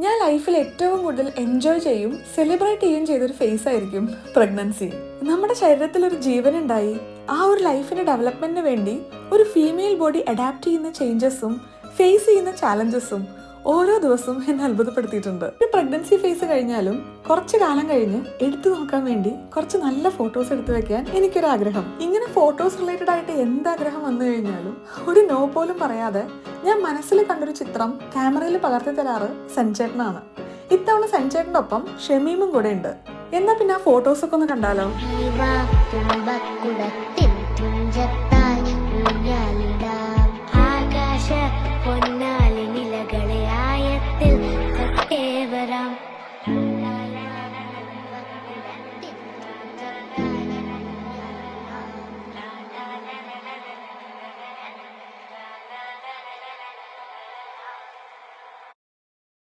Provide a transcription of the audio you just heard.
ഞാൻ ലൈഫിൽ ഏറ്റവും കൂടുതൽ എൻജോയ് ചെയ്യും, സെലിബ്രേറ്റ് ചെയ്യും ചെയ്തൊരു ഫേസ് ആയിരിക്കും പ്രഗ്നൻസി. നമ്മുടെ ശരീരത്തിൽ ഒരു ജീവനുണ്ടായി ആ ഒരു ലൈഫിന്റെ ഡെവലപ്മെന്റിന് വേണ്ടി ഒരു ഫീമെയിൽ ബോഡി അഡാപ്റ്റ് ചെയ്യുന്ന ചേഞ്ചസും ഫേസ് ചെയ്യുന്ന ചാലഞ്ചസും ഓരോ ദിവസവും എന്നെ അത്ഭുതപ്പെടുത്തിയിട്ടുണ്ട്. ഒരു പ്രഗ്നൻസി ഫേസ് കഴിഞ്ഞാലും കുറച്ചു കാലം കഴിഞ്ഞ് എടുത്തു നോക്കാൻ വേണ്ടി കുറച്ച് നല്ല ഫോട്ടോസ് എടുത്തു വെക്കാൻ എനിക്കൊരാഗ്രഹം. ഇങ്ങനെ ഫോട്ടോസ് റിലേറ്റഡ് ആയിട്ട് എന്താഗ്രഹം വന്നു കഴിഞ്ഞാലും ഒരു നോ പോലും പറയാതെ ഞാൻ മനസ്സിൽ കണ്ടൊരു ചിത്രം ക്യാമറയിൽ പകർത്തി തരാറ് സഞ്ജേട്ടനാണ്. ഇത്തവണ സഞ്ജേട്ടൻ്റെ ഒപ്പം ഷമീമും കൂടെ ഉണ്ട്. എന്നാ പിന്നെ ആ ഫോട്ടോസൊക്കെ ഒന്ന് കണ്ടാലോ? പൊന്നാലി നിലകളെ ആയത്തിൽ തൊട്ടേവരാം.